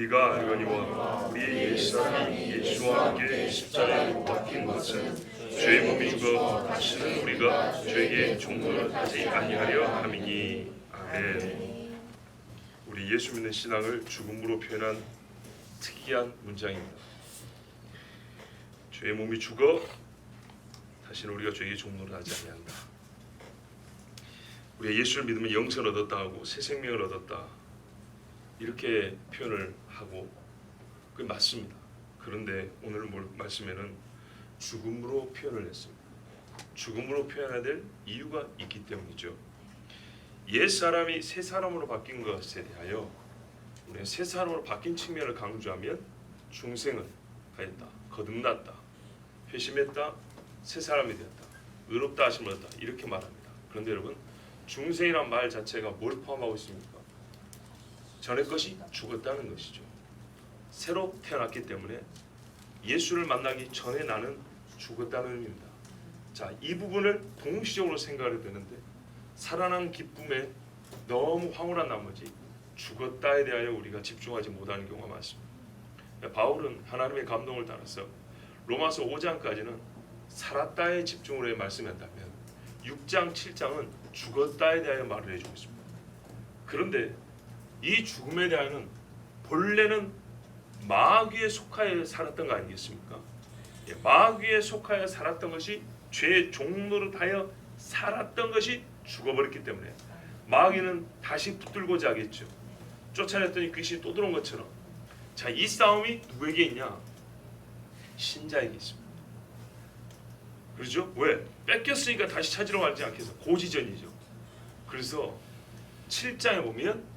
우리가 알거니와 우리의 옛사람이 예수와 함께 십자가에 못 박힌 것은 죄의 몸이 죽어 다시는 우리가 죄의 종노릇 하지 아니하려 함이니. 아멘. 우리 예수 믿는 신앙을 죽음으로 표현한 특이한 문장입니다. 죄의 몸이 죽어 다시는 우리가 죄의 종노릇 하지 아니한다. 우리가 예수를 믿으면 영생을 얻었다 하고 새 생명을 얻었다 이렇게 표현을 하고 그게 맞습니다. 그런데 오늘 말씀에는 죽음으로 표현을 했습니다. 죽음으로 표현해야 될 이유가 있기 때문이죠. 옛 사람이 새 사람으로 바뀐 것에 대하여 우리는 새 사람으로 바뀐 측면을 강조하면 중생을 하였다, 거듭났다, 회심했다, 새 사람이 되었다, 의롭다 하심을 얻었다 이렇게 말합니다. 그런데 여러분, 중생이란 말 자체가 뭘 포함하고 있습니까? 전의 것이 죽었다는 것이죠. 새로 태어났기 때문에 예수를 만나기 전에 나는 죽었다는 의미입니다. 자, 이 부분을 동시적으로 생각을 되는데 살아난 기쁨에 너무 황홀한 나머지 죽었다에 대하여 우리가 집중하지 못하는 경우가 많습니다. 바울은 하나님의 감동을 따라서 로마서 5장까지는 살았다에 집중을 해 말씀한다면 6장, 7장은 죽었다에 대하여 말을 해주고 있습니다. 그런데 이 죽음에 대하여는 본래는 마귀에 속하여 살았던 거 아니겠습니까? 마귀에 속하여 살았던 것이 죄의 종노릇하여 살았던 것이 죽어버렸기 때문에 마귀는 다시 붙들고자 하겠죠. 쫓아냈더니 귀신이 또 들어온 것처럼. 자, 이 싸움이 누구에게 있냐? 신자에게 있습니다. 그렇죠? 왜? 뺏겼으니까 다시 찾으러 가지 않겠어. 고지전이죠. 그래서 7장에 보면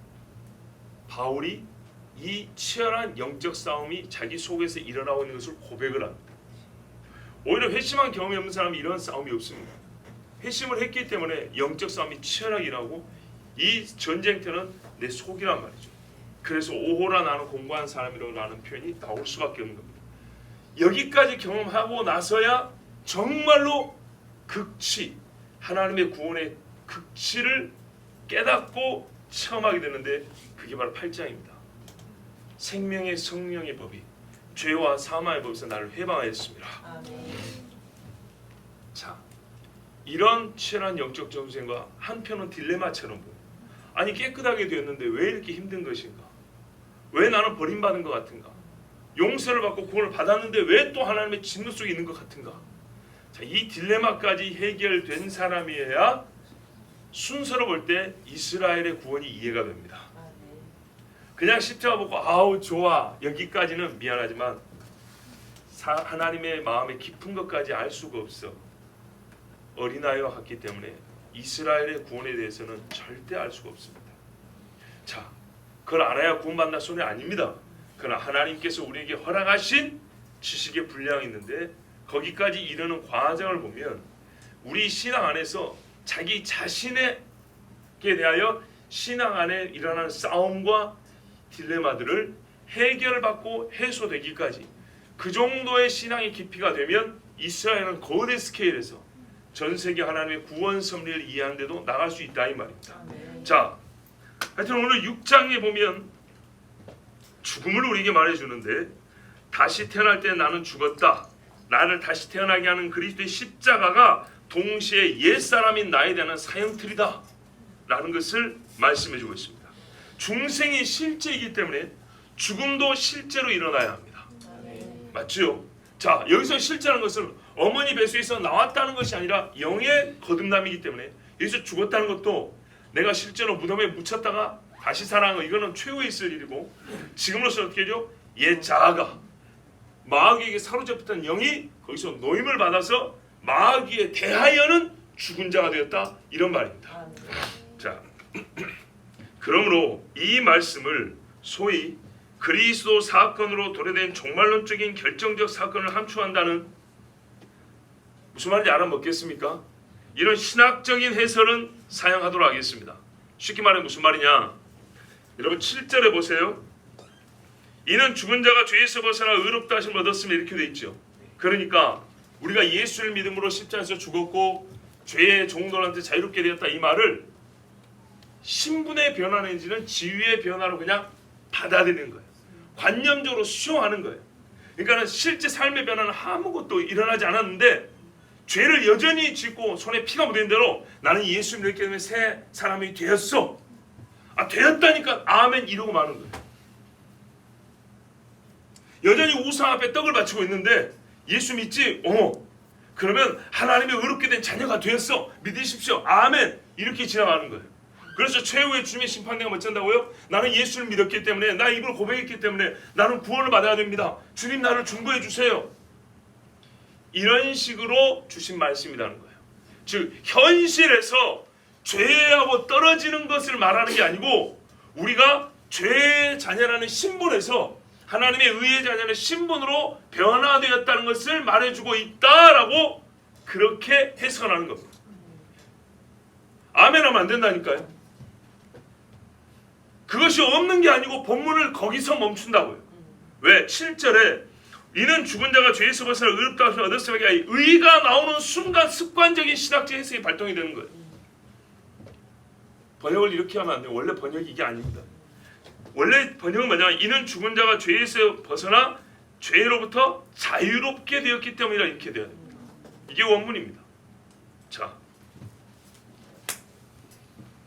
바울이 이 치열한 영적 싸움이 자기 속에서 일어나고 있는 것을 고백을 합니다. 오히려 회심한 경험이 없는 사람이 이런 싸움이 없습니다. 회심을 했기 때문에 영적 싸움이 치열하게 일어나고 이 전쟁터는 내 속이란 말이죠. 그래서 오호라 나는 공부한 사람이라는 표현이 나올 수밖에 없는 겁니다. 여기까지 경험하고 나서야 정말로 극치, 하나님의 구원의 극치를 깨닫고 체험하게 되는데 그게 바로 8장입니다. 생명의 성령의 법이 죄와 사망의 법에서 나를 해방하였습니다. 자, 이런 치열한 영적 전쟁과 한편은 딜레마처럼 보여요. 아니, 깨끗하게 되었는데 왜 이렇게 힘든 것인가? 왜 나는 버림받은 것 같은가? 용서를 받고 구원을 받았는데 왜 또 하나님의 진노 속에 있는 것 같은가? 자, 이 딜레마까지 해결된 사람이어야 순서로 볼 때 이스라엘의 구원이 이해가 됩니다. 그냥 십자가 보고 아우 좋아 여기까지는 미안하지만 하나님의 마음의 깊은 것까지 알 수가 없어. 어린아이와 같기 때문에 이스라엘의 구원에 대해서는 절대 알 수가 없습니다. 자, 그걸 알아야 구원받는 소리 아닙니다. 그러나 하나님께서 우리에게 허락하신 지식의 분량이 있는데 거기까지 이르는 과정을 보면 우리 신앙 안에서 자기 자신에게 대하여 신앙 안에 일어나는 싸움과 딜레마들을 해결받고 해소되기까지 그 정도의 신앙의 깊이가 되면 이스라엘은 거대 스케일에서 전 세계 하나님의 구원 섭리를 이해하는데도 나갈 수 있다 이 말입니다. 자, 하여튼 오늘 6장에 보면 죽음을 우리에게 말해주는데 다시 태어날 때 나는 죽었다. 나를 다시 태어나게 하는 그리스도의 십자가가 동시에 옛사람인 나에 대한 사형틀이다 라는 것을 말씀해주고 있습니다. 중생이 실제이기 때문에 죽음도 실제로 일어나야 합니다. 맞죠? 자, 여기서 실제라는 것은 어머니 뱃속에서 나왔다는 것이 아니라 영의 거듭남이기 때문에 여기서 죽었다는 것도 내가 실제로 무덤에 묻혔다가 다시 살아난 거 이거는 최후에 있을 일이고 지금으로서 어떻게 하죠? 옛 자아가 마귀에게 사로잡혔던 영이 거기서 노임을 받아서 마귀에 대하여는 죽은 자가 되었다 이런 말입니다. 자, 그러므로 이 말씀을 소위 그리스도 사건으로 도래된 종말론적인 결정적 사건을 함축한다는 무슨 말인지 알아먹겠습니까? 이런 신학적인 해설은 사용하도록 하겠습니다. 쉽게 말해 무슨 말이냐? 여러분 7절에 보세요. 이는 죽은 자가 죄에서 벗어나 의롭다 하심을 얻었으면 이렇게 돼 있죠. 그러니까 우리가 예수를 믿음으로 십자가에서 죽었고 죄의 종들한테 자유롭게 되었다 이 말을 신분의 변화 내지는 지위의 변화로 그냥 받아들이는 거예요. 관념적으로 수용하는 거예요. 그러니까 실제 삶의 변화는 아무것도 일어나지 않았는데 죄를 여전히 짓고 손에 피가 묻은 대로 나는 예수 믿기 때문에 새 사람이 되었어. 되었다니까 아멘 이러고 마는 거예요. 여전히 우상 앞에 떡을 바치고 있는데 예수 믿지? 그러면 하나님의 의롭게 된 자녀가 되었어. 믿으십시오. 아멘 이렇게 지나가는 거예요. 그래서 최후의 주님의 심판대가 어쩐다고요? 나는 예수를 믿었기 때문에 나 입으로 고백했기 때문에 나는 구원을 받아야 됩니다. 주님 나를 중보해 주세요. 이런 식으로 주신 말씀이라는 거예요. 즉 현실에서 죄하고 떨어지는 것을 말하는 게 아니고 우리가 죄의 자녀라는 신분에서 하나님의 의의 자녀의 신분으로 변화되었다는 것을 말해주고 있다라고 그렇게 해석하는 겁니다. 아멘 하면 안 된다니까요. 그것이 없는 게 아니고 본문을 거기서 멈춘다고요. 왜? 7절에 이는 죽은 자가 죄에서 벗어나 의롭다 하심을 얻었으며 의가 나오는 순간 습관적인 신학적 해석이 발동이 되는 거예요. 번역을 이렇게 하면 안 돼요. 원래 번역이 이게 아닙니다. 원래 번역은 뭐냐면 이는 죽은 자가 죄에서 벗어나 죄로부터 자유롭게 되었기 때문이라 이렇게 돼야 됩니다. 이게 원문입니다. 자,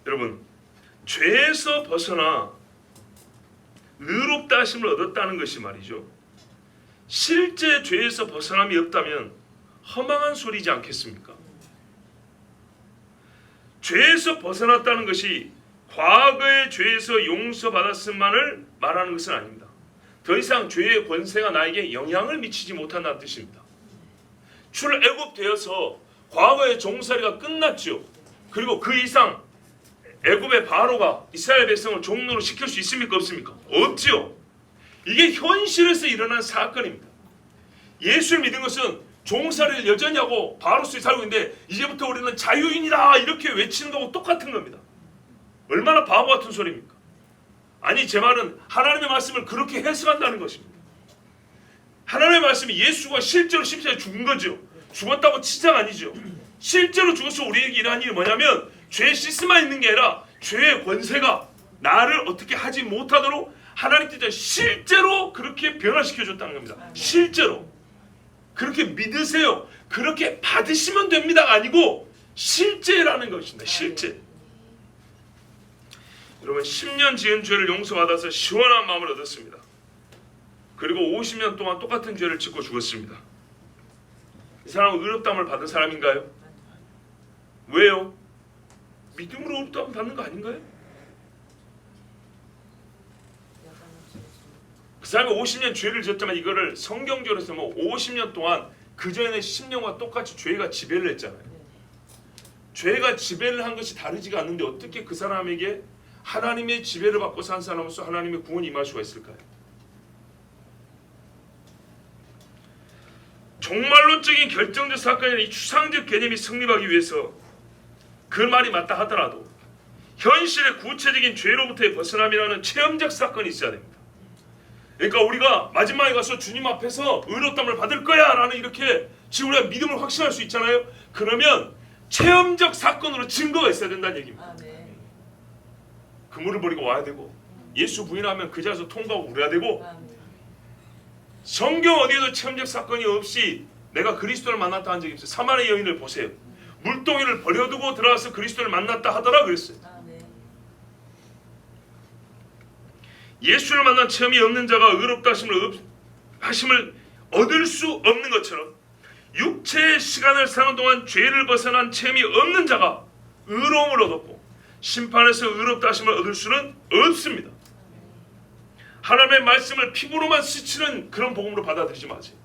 여러분 죄에서 벗어나 의롭다 하심을 얻었다는 것이 말이죠. 실제 죄에서 벗어남이 없다면 허망한 소리지 않겠습니까? 죄에서 벗어났다는 것이 과거의 죄에서 용서받았음만을 말하는 것은 아닙니다. 더 이상 죄의 권세가 나에게 영향을 미치지 못한다는 뜻입니다. 출애굽되어서 과거의 종살이가 끝났죠. 그리고 그 이상 애굽의 바로가 이스라엘 백성을 종로로 시킬 수 있습니까? 없습니까? 없지요. 이게 현실에서 일어난 사건입니다. 예수를 믿은 것은 종살이를 여전히 하고 바로스에 살고 있는데 이제부터 우리는 자유인이다 이렇게 외치는 거하고 똑같은 겁니다. 얼마나 바보 같은 소리입니까? 아니 제 말은 하나님의 말씀을 그렇게 해석한다는 것입니다. 하나님의 말씀이 예수가 실제로 십자가에 죽은 거죠. 죽었다고 치장 아니죠. 실제로 죽어서 우리에게 일하는 일이 뭐냐면 죄의 시스만 있는 게 아니라 죄의 권세가 나를 어떻게 하지 못하도록 하나님께서 실제로 그렇게 변화시켜줬다는 겁니다. 실제로. 그렇게 믿으세요. 그렇게 받으시면 됩니다가 아니고 실제라는 것입니다. 실제. 여러분 10년 지은 죄를 용서받아서 시원한 마음을 얻었습니다. 그리고 50년 동안 똑같은 죄를 짓고 죽었습니다. 이 사람은 의롭다함을 받은 사람인가요? 왜요? 믿음으로 의롭다함을 받는 거 아닌가요? 그 사람이 50년 죄를 지었지만 이거를 성경적으로 쓰면 50년 동안 그전에 10년과 똑같이 죄가 지배를 했잖아요. 죄가 지배를 한 것이 다르지가 않는데 어떻게 그 사람에게 하나님의 지배를 받고 산 사람으로서 하나님의 구원이 임할 수가 있을까요? 종말론적인 결정적 사건이 이 추상적 개념이 성립하기 위해서 그 말이 맞다 하더라도 현실의 구체적인 죄로부터의 벗어남이라는 체험적 사건이 있어야 됩니다. 그러니까 우리가 마지막에 가서 주님 앞에서 의롭다함을 받을 거야 라는 이렇게 지금 우리가 믿음을 확신할 수 있잖아요. 그러면 체험적 사건으로 증거가 있어야 된다는 얘기입니다. 그물을 버리고 와야 되고 예수 부인하면 그 자리에서 통과하고 그래야 되고 성경 어디에도 체험적 사건이 없이 내가 그리스도를 만났다 한 적이 없어요. 사마리아 여인을 보세요. 물동이를 버려두고 들어가서 그리스도를 만났다 하더라 그랬어요. 예수를 만난 체험이 없는 자가 의롭다 하심을 얻을 수 없는 것처럼 육체의 시간을 사는 동안 죄를 벗어난 체험이 없는 자가 의로움을 얻었고 심판에서 의롭다 하심을 얻을 수는 없습니다. 하나님의 말씀을 피부로만 스치는 그런 복음으로 받아들이지 마세요.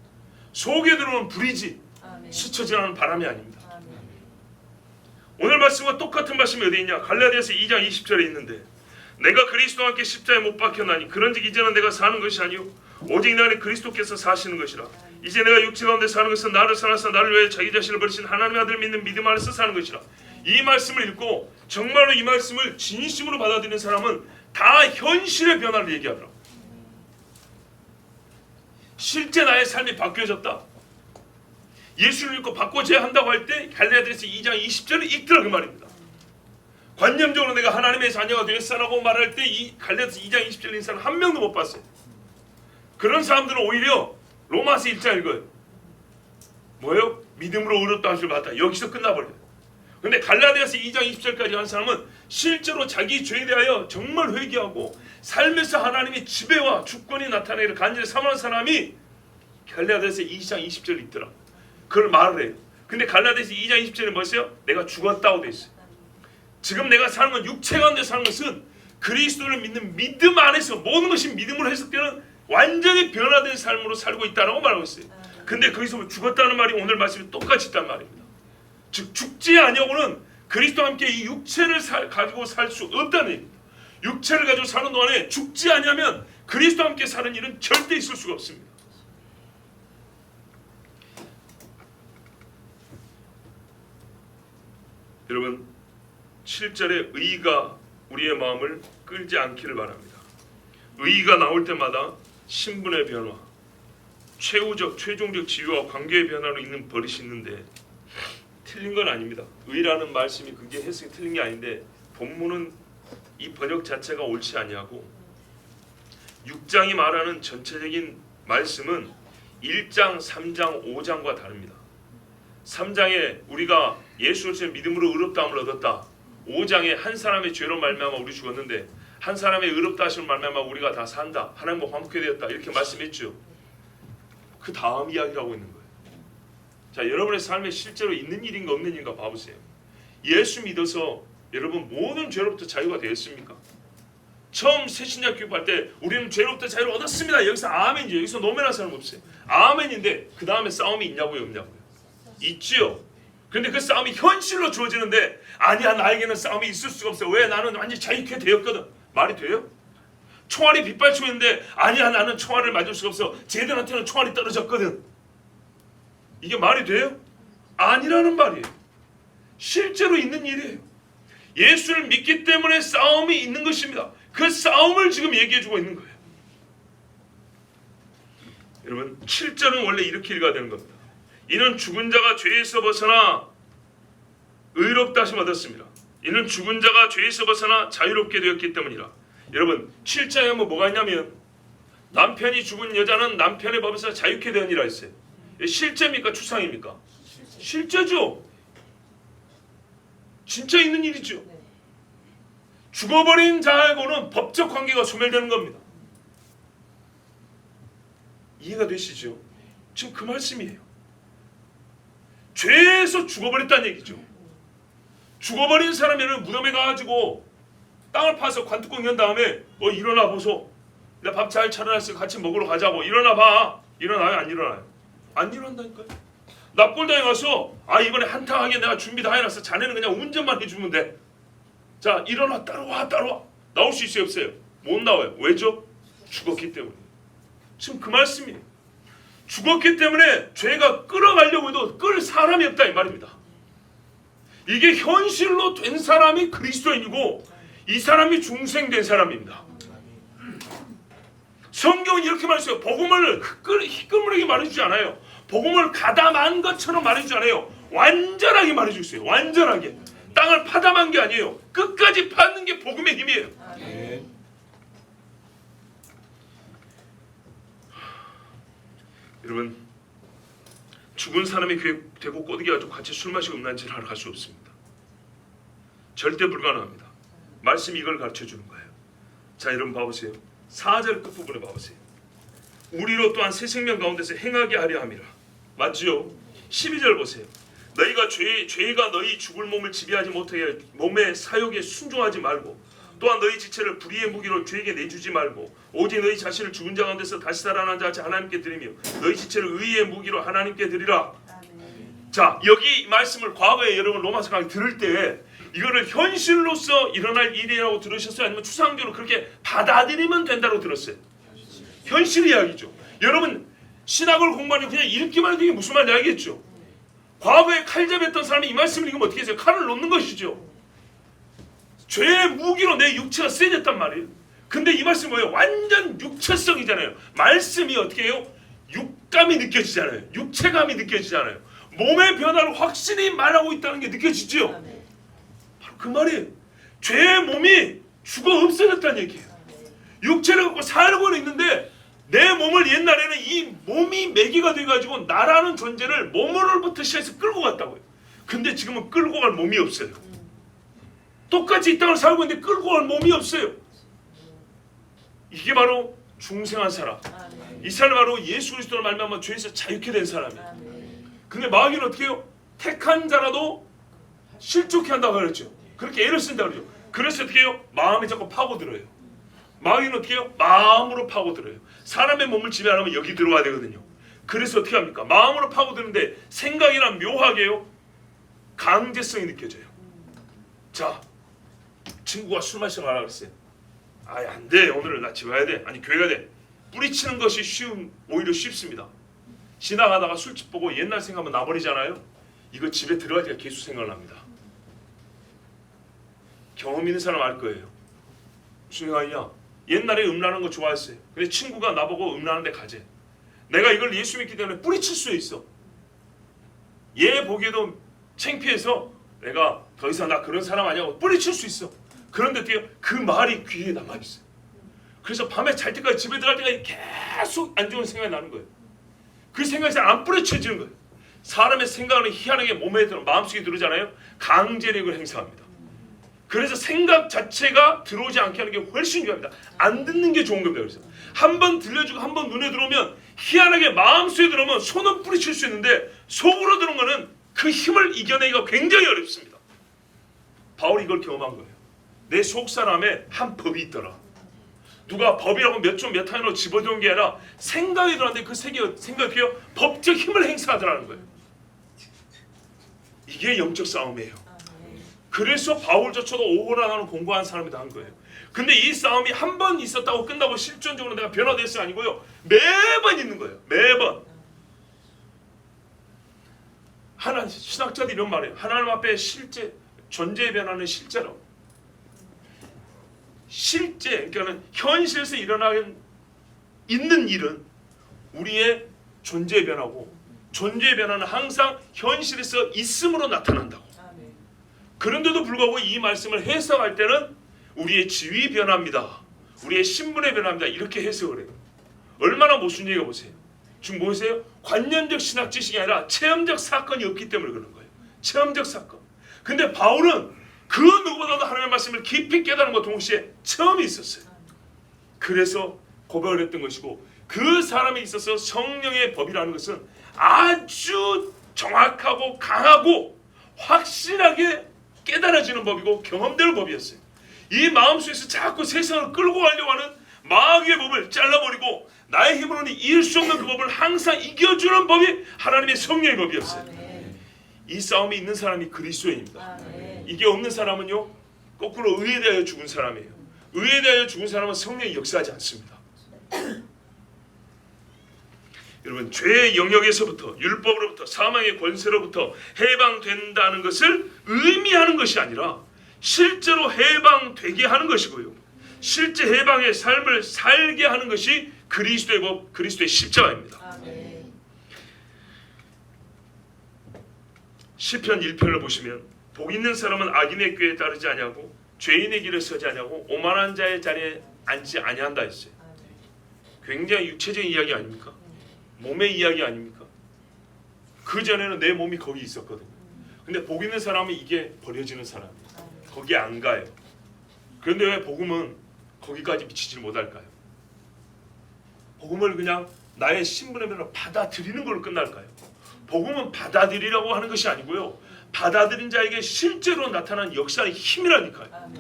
속에 들어오는 불이지 스쳐지는 바람이 아닙니다. 오늘 말씀과 똑같은 말씀이 어디 있냐? 갈라디아서 2장 20절에 있는데 내가 그리스도와 함께 십자가에 못 박혔나니 그런즉 이제는 내가 사는 것이 아니요 오직 내 안에 그리스도께서 사시는 것이라. 이제 내가 육체 가운데 사는 것은 나를 사랑하사 나를 위해 자기 자신을 버리신 하나님의 아들 믿는 믿음 안에서 사는 것이라. 이 말씀을 읽고 정말로 이 말씀을 진심으로 받아들이는 사람은 다 현실의 변화를 얘기하더라고요. 실제 나의 삶이 바뀌어졌다. 예수를 믿고 바꿔줘야 한다고 할 때 갈라디아서 2장 20절을 읽더라 그 말입니다. 관념적으로 내가 하나님의 자녀가 되었어라고 말할 때 이 갈라디아서 2장 20절 읽는 사람 한 명도 못 봤어요. 그런 사람들은 오히려 로마서 1장 읽어요. 뭐예요? 믿음으로 의롭다 하심을 받았다. 여기서 끝나버려요. 근데 갈라디아서 2장 20절까지 한 사람은 실제로 자기 죄에 대하여 정말 회개하고 삶에서 하나님의 지배와 주권이 나타내기를 간절히 사모하는 사람이 갈라디아서 2장 20절 있더라. 그걸 말을 해요. 근데 갈라디아서 2장 20절에 뭐였어요? 내가 죽었다고 돼 있어요. 지금 내가 사는 건 육체 가운데 사는 것은 그리스도를 믿는 믿음 안에서 모든 것이 믿음으로 해석되는 완전히 변화된 삶으로 살고 있다고 말하고 있어요. 근데 거기서 죽었다는 말이 오늘 말씀이 똑같이 있단 말입니다. 즉 죽지 아니하고는 그리스도와 함께 이 육체를 가지고 살 수 없다는 얘기입니다. 육체를 가지고 사는 동안에 죽지 아니하면 그리스도와 함께 사는 일은 절대 있을 수가 없습니다. 여러분 7절에 의가 우리의 마음을 끌지 않기를 바랍니다. 의가 나올 때마다 신분의 변화, 최후적, 최종적 지위와 관계의 변화로 있는 버릇이 있는데 틀린 건 아닙니다. 의라는 말씀이 그게 해석이 틀린 게 아닌데 본문은 이 번역 자체가 옳지 아니하고 6장이 말하는 전체적인 말씀은 1장, 3장, 5장과 다릅니다. 3장에 우리가 예수를 믿음으로 의롭다함을 얻었다. 5장에 한 사람의 죄로 말미암아 우리 죽었는데 한 사람의 의롭다 하심을 말미암아 우리가 다 산다. 하나님과 화목해 되었다. 이렇게 말씀했죠. 그 다음 이야기를 하고 있는 거예요. 자, 여러분의 삶에 실제로 있는 일인가 없는 일인가 봐보세요. 예수 믿어서 여러분 모든 죄로부터 자유가 되었습니까? 처음 새신자 교육할 때 우리는 죄로부터 자유를 얻었습니다. 여기서 아멘이죠. 여기서 노면할 사람 없어요. 아멘인데 그 다음에 싸움이 있냐고요, 없냐고요? 있지요. 그런데 그 싸움이 현실로 주어지는데 아니야, 나에게는 싸움이 있을 수가 없어요. 왜? 나는 완전히 자유케 되었거든. 말이 돼요? 총알이 빗발치고 있는데 아니야, 나는 총알을 맞을 수가 없어. 쟤들한테는 총알이 떨어졌거든. 이게 말이 돼요? 아니라는 말이에요. 실제로 있는 일이에요. 예수를 믿기 때문에 싸움이 있는 것입니다. 그 싸움을 지금 얘기해주고 있는 거예요. 여러분 7절은 원래 이렇게 읽어야 되는 겁니다. 이는 죽은 자가 죄에서 벗어나 의롭다 하심 얻었습니다. 이는 죽은 자가 죄에서 벗어나 자유롭게 되었기 때문이라. 여러분 7장에 보면 뭐가 있냐면 남편이 죽은 여자는 남편의 법에서 자유케 되었니라 했어요. 실제입니까? 추상입니까? 실제죠. 진짜 있는 일이죠. 죽어버린 자하고는 법적 관계가 소멸되는 겁니다. 이해가 되시죠? 지금 그 말씀이에요. 죄에서 죽어버렸다는 얘기죠. 죽어버린 사람이면 무덤에 가가지고 땅을 파서 관뚜껑 연 다음에 일어나 보소. 내가 밥 잘 차려놨으니 같이 먹으러 가자고. 일어나 봐. 일어나요? 안 일어나요? 안 일어난다니까요. 납골당에 가서 이번에 한탕하게 내가 준비 다 해놨어. 자네는 그냥 운전만 해주면 돼. 자, 일어나. 따라와. 나올 수 있어요? 없어요? 못 나와요. 왜죠? 죽었기 때문에. 지금 그 말씀이에요. 죽었기 때문에 죄가 끌어가려고 해도 끌 사람이 없다 이 말입니다. 이게 현실로 된 사람이 그리스도인이고 이 사람이 중생된 사람입니다. 성경은 이렇게 말했어요. 복음을 희끄무리게 말해주지 않아요. 복음을 가담한 것처럼 말해주지 않아요. 완전하게 말해주고 있어요. 완전하게. 땅을 파담한 게 아니에요. 끝까지 파는 게 복음의 힘이에요. 여러분 죽은 사람이 교회 되고 꼬드기 가지고 같이 술 마시고 음란질을 하러 갈 수 없습니다. 절대 불가능합니다. 말씀이 이걸 가르쳐주는 거예요. 자, 여러분 봐보세요. 4절 끝부분에 봐보세요. 우리로 또한 새 생명 가운데서 행하게 하려 함이라. 맞지요? 12절 보세요. 너희가 죄가 너희 죽을 몸을 지배하지 못하게 몸의 사욕에 순종하지 말고 또한 너희 지체를 불의의 무기로 죄에게 내주지 말고 오직 너희 자신을 죽은 자 가운데서 다시 살아난 자 같이 하나님께 드리며 너희 지체를 의의 무기로 하나님께 드리라. 자, 여기 말씀을 과거에 여러분 로마서 강의 들을 때 이거를 현실로서 일어날 일이라고 들으셨어요? 아니면 추상적으로 그렇게 받아들이면 된다고 들었어요? 현실 이야기죠. 여러분 신학을 공부하면 그냥 읽기만 해도 이게 무슨 말인지 알겠죠? 과거에 칼잡이했던 사람이 이 말씀을 읽으면 어떻게 했어요? 칼을 놓는 것이죠. 죄의 무기로 내 육체가 세졌단 말이에요. 근데 이 말씀이 뭐예요? 완전 육체성이잖아요. 말씀이 어떻게 해요? 육감이 느껴지잖아요. 육체감이 느껴지잖아요. 몸의 변화를 확실히 말하고 있다는 게 느껴지죠? 바로 그 말이에요. 죄의 몸이 죽어 없어졌다는 얘기예요. 육체를 갖고 살고는 있는데 내 몸을 옛날에는 이 몸이 매개가 돼가지고 나라는 존재를 몸으로부터 시작해서 끌고 갔다고요. 근데 지금은 끌고 갈 몸이 없어요. 똑같이 이 땅을 살고 있는데 끌고 갈 몸이 없어요. 이게 바로 중생한 사람. 이 사람이 바로 예수 그리스도를 말미암아 죄에서 자유케 된 사람이에요. 근데 마귀는 어떻게 해요? 택한 자라도 실족해 한다고 그랬죠. 그렇게 애를 쓴다고 그러죠. 그래서 어떻게 해요? 마음이 자꾸 파고들어요. 마귀는 어떻게 해요? 마음으로 파고들어요. 사람의 몸을 지배하려면 여기 들어와야 되거든요. 그래서 어떻게 합니까? 마음으로 파고드는데 생각이란 묘하게요 강제성이 느껴져요. 자, 친구가 술 마시러 가라 그랬어요. 아예 안 돼. 오늘은 나 집에 가야 돼. 아니 교회 가야 돼. 뿌리치는 것이 오히려 쉽습니다. 지나가다가 술집 보고 옛날 생각하면 나버리잖아요. 이거 집에 들어갈 때가 계속 생각납니다. 경험 있는 사람 알 거예요. 무슨 생각이냐? 옛날에 음란한 거 좋아했어요. 근데 친구가 나보고 음란한 데 가재. 내가 이걸 예수 믿기 때문에 뿌리칠 수 있어. 얘 보기에도 창피해서 내가 더 이상 나 그런 사람 아니냐고 뿌리칠 수 있어. 그런데 어떻게 그 말이 귀에 남아있어요. 그래서 밤에 잘 때까지 집에 들어갈 때까지 계속 안 좋은 생각이 나는 거예요. 그 생각이 잘 안 뿌려쳐지는 거예요. 사람의 생각은 희한하게 몸에 들어 마음속에 들어오잖아요. 강제력을 행사합니다. 그래서 생각 자체가 들어오지 않게 하는 게 훨씬 중요합니다. 안 듣는 게 좋은 겁니다. 그래서 한 번 들려주고 한 번 눈에 들어오면 희한하게 마음속에 들어오면 손은 뿌리칠 수 있는데 속으로 들어온 거는 그 힘을 이겨내기가 굉장히 어렵습니다. 바울이 이걸 경험한 거예요. 내 속사람에 한 법이 있더라. 누가 법이라고 몇 종 몇 항으로 집어넣은 게 아니라 생각이 들어왔는데 그 생각이요 법적 힘을 행사하더라는 거예요. 이게 영적 싸움이에요. 그래서 바울조차도 오고라 나는 공부한 사람이다 한 거예요. 근데 이 싸움이 한 번 있었다고 끝나고 실존적으로 내가 변화됐어요 아니고요. 매번 있는 거예요. 매번. 하나님 신학자들이 이런 말이에요. 하나님 앞에 실제 존재의 변화는 실제라고. 실제 그러니까는 현실에서 일어나는 있는 일은 우리의 존재의 변화고 존재의 변화는 항상 현실에서 있음으로 나타난다고. 그런데도 불구하고 이 말씀을 해석할 때는 우리의 지위 변화입니다. 우리의 신분의 변화입니다. 이렇게 해석을 해요. 얼마나 모순이에요 보세요. 지금 뭐세요? 관념적 신학 지식이 아니라 체험적 사건이 없기 때문에 그런 거예요. 체험적 사건. 근데 바울은 그 누구보다도 하나님의 말씀을 깊이 깨달은 것과 동시에 체험이 있었어요. 그래서 고백을 했던 것이고 그 사람에 있어서 성령의 법이라는 것은 아주 정확하고 강하고 확실하게 깨달아지는 법이고 경험될 법이었어요. 이 마음속에서 자꾸 세상을 끌고 가려고 하는 마귀의 법을 잘라버리고 나의 힘으로는 이길 수 없는 그 법을 항상 이겨주는 법이 하나님의 성령의 법이었어요. 이 싸움이 있는 사람이 그리스도인입니다. 이게 없는 사람은요 거꾸로 의에 대하여 죽은 사람이에요. 의에 대하여 죽은 사람은 성령이 역사하지 않습니다. 여러분 죄의 영역에서부터 율법으로부터 사망의 권세로부터 해방된다는 것을 의미하는 것이 아니라 실제로 해방되게 하는 것이고요. 실제 해방의 삶을 살게 하는 것이 그리스도의 법, 그리스도의 십자가입니다. 시편 1편을 보시면 복 있는 사람은 악인의 꾀에 따르지 아니하고 죄인의 길에 서지 아니하고 오만한 자의 자리에 앉지 아니한다 했어요. 굉장히 육체적인 이야기 아닙니까? 몸의 이야기 아닙니까? 그 전에는 내 몸이 거기 있었거든요. 근데 복 있는 사람은 이게 버려지는 사람이에요. 거기에 안 가요. 그런데 왜 복음은 거기까지 미치지 못할까요? 복음을 그냥 나의 신분의 면으로 받아들이는 걸로 끝날까요? 복음은 받아들이라고 하는 것이 아니고요. 받아들인 자에게 실제로 나타난 역사의 힘이라니까요.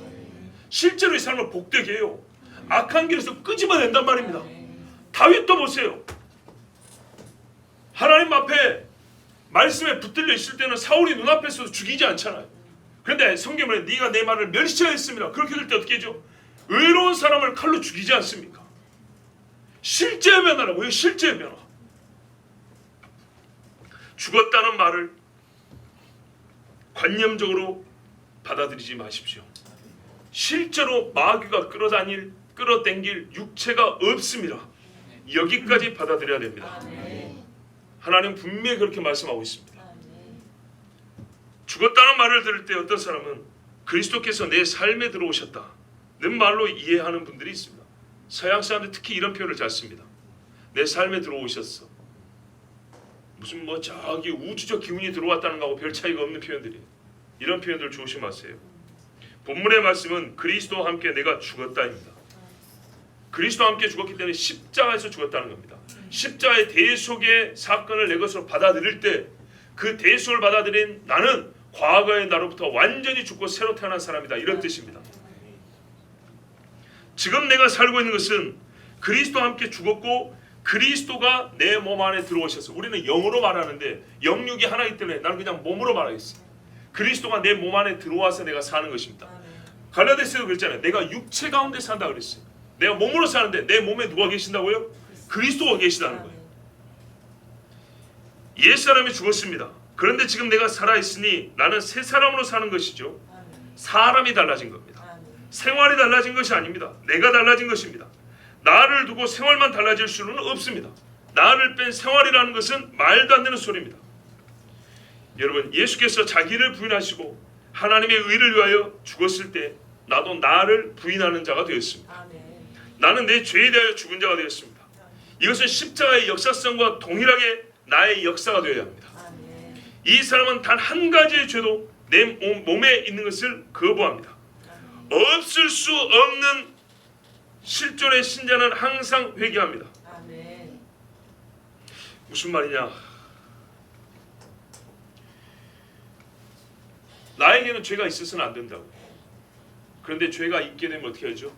실제로 이 사람을 복되게 해요. 악한 길에서 끄집어낸단 말입니다. 다윗도 보세요. 하나님 앞에 말씀에 붙들려 있을 때는 사울이 눈앞에서 죽이지 않잖아요. 그런데 성경에 네가 내 말을 멸시하였습니다. 그렇게 될 때 어떻게 하죠? 의로운 사람을 칼로 죽이지 않습니까? 실제의 변화라고요. 실제의 변화. 죽었다는 말을 관념적으로 받아들이지 마십시오. 실제로 마귀가 끌어당길 육체가 없습니다. 여기까지 받아들여야 됩니다. 하나님 분명히 그렇게 말씀하고 있습니다. 죽었다는 말을 들을 때 어떤 사람은 그리스도께서 내 삶에 들어오셨다 는 말로 이해하는 분들이 있습니다. 서양 사람들 특히 이런 표현을 잘 씁니다. 내 삶에 들어오셨어. 무슨 뭐 저기 우주적 기운이 들어왔다는 거하고 별 차이가 없는 표현들이에요. 이런 표현들 조심하세요. 본문의 말씀은 그리스도와 함께 내가 죽었다입니다. 그리스도와 함께 죽었기 때문에 십자가에서 죽었다는 겁니다. 십자가의 대속의 사건을 내 것으로 받아들일 때 그 대속을 받아들인 나는 과거의 나로부터 완전히 죽고 새로 태어난 사람이다. 이런 뜻입니다. 지금 내가 살고 있는 것은 그리스도와 함께 죽었고 그리스도가 내 몸 안에 들어오셔서, 우리는 영으로 말하는데 영육이 하나이기 때문에 나는 그냥 몸으로 말하겠어. 그리스도가 내 몸 안에 들어와서 내가 사는 것입니다. 갈라디아서도 그랬잖아요. 내가 육체 가운데 산다 그랬어요. 내가 몸으로 사는데 내 몸에 누가 계신다고요? 그리스도가 계시다는 거예요. 옛사람이 죽었습니다. 그런데 지금 내가 살아있으니 나는 새 사람으로 사는 것이죠. 사람이 달라진 겁니다. 생활이 달라진 것이 아닙니다. 내가 달라진 것입니다. 나를 두고 생활만 달라질 수는 없습니다. 나를 뺀 생활이라는 것은 말도 안 되는 소리입니다. 여러분, 예수께서 자기를 부인하시고 하나님의 의를 위하여 죽었을 때 나도 나를 부인하는 자가 되었습니다. 나는 내 죄에 대하여 죽은 자가 되었습니다. 이것은 십자가의 역사성과 동일하게 나의 역사가 되어야 합니다. 이 사람은 단 한 가지의 죄도 내 몸에 있는 것을 거부합니다. 없을 수 없는 실존의 신자는 항상 회개합니다. 무슨 말이냐? 나에게는 죄가 있어서는 안 된다고. 그런데 죄가 있게 되면 어떻게 하죠?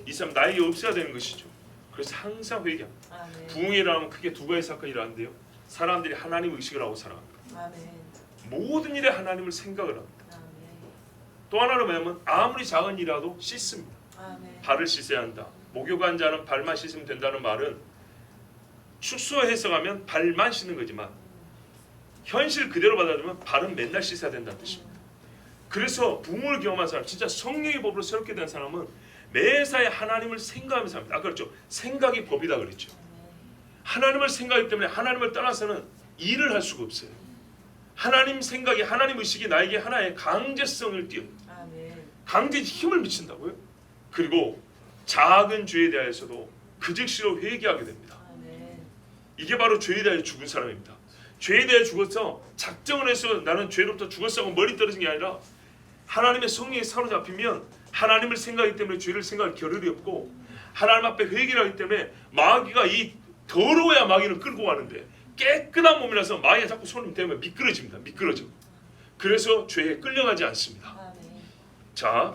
이 사람 나에게 없어야 되는 것이죠. 그래서 항상 회개합니다. 부흥이라면 크게 두 가지 사건이 일어나는데요. 사람들이 하나님 의식을 하고 살아갑니다. 모든 일에 하나님을 생각을 합니다. 또 하나는 뭐냐면 아무리 작은 일이라도 씻습니다. 발을 씻어야 한다. 목욕한 자는 발만 씻으면 된다는 말은 축소 해석하면 발만 씻는 거지만 현실 그대로 받아들이면 발은 맨날 씻어야 된다는 뜻입니다. 그래서 부흥을 경험한 사람, 진짜 성령의 법으로 새롭게 된 사람은 매사에 하나님을 생각하면서 합니다. 아까 그랬죠. 생각이 법이다 그랬죠. 하나님을 생각하기 때문에 하나님을 떠나서는 일을 할 수가 없어요. 하나님 생각이, 하나님 의식이 나에게 하나의 강제성을 띄웁니다. 강제 힘을 미친다고요. 그리고 작은 죄에 대해서도 그 즉시로 회개하게 됩니다. 이게 바로 죄에 대해 죽은 사람입니다. 죄에 대해 죽어서 작정을 해서 나는 죄로부터 죽었어 하고 머리 떨어진 게 아니라 하나님의 성령에 사로잡히면 하나님을 생각하기 때문에 죄를 생각할 겨를이 없고 하나님 앞에 회개를 하기 때문에 마귀가 이 더러워야 마귀는 끌고 가는데 깨끗한 몸이라서 마귀가 자꾸 손을 대면 미끄러집니다. 미끄러져. 그래서 죄에 끌려가지 않습니다. 자,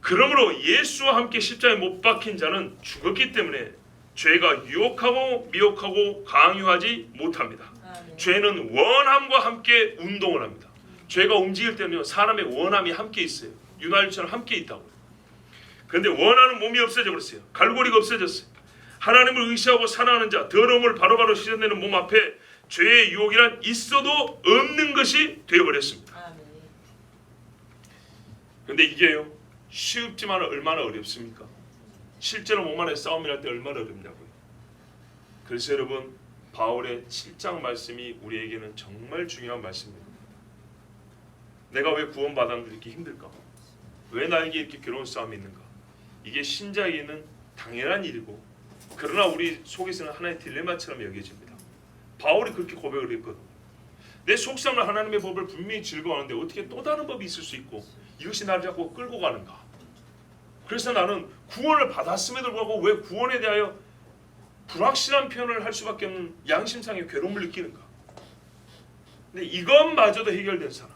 그러므로 예수와 함께 십자가에 못 박힌 자는 죽었기 때문에 죄가 유혹하고 미혹하고 강요하지 못합니다. 죄는 원함과 함께 운동을 합니다. 죄가 움직일 때는요, 사람의 원함이 함께 있어요. 윤활유처럼 함께 있다고요. 그런데 원하는 몸이 없어져 버렸어요. 갈고리가 없어졌어요. 하나님을 의시하고 살아가는 자, 더러움을 바로바로 씻어내는 몸 앞에 죄의 유혹이란 있어도 없는 것이 되어버렸습니다. 그런데 이게요, 쉽지만 얼마나 어렵습니까? 실제로 몸 안에 싸움을 할 때 얼마나 어렵냐고요. 그래서 여러분, 바울의 7장 말씀이 우리에게는 정말 중요한 말씀입니다. 내가 왜 구원받았는데 이렇게 힘들까? 왜 나에게 이렇게 괴로운 싸움이 있는가? 이게 신자에게는 당연한 일이고, 그러나 우리 속에서는 하나의 딜레마처럼 여겨집니다. 바울이 그렇게 고백을 했거든. 내 속상을 하나님의 법을 분명히 즐거워하는데 어떻게 또 다른 법이 있을 수 있고 이것이 나를 자꾸 끌고 가는가? 그래서 나는 구원을 받았음에도 불구하고 왜 구원에 대하여 불확실한 표현을 할 수밖에 없는 양심상의 괴로움을 느끼는가? 근데 이것마저도 해결된 사람,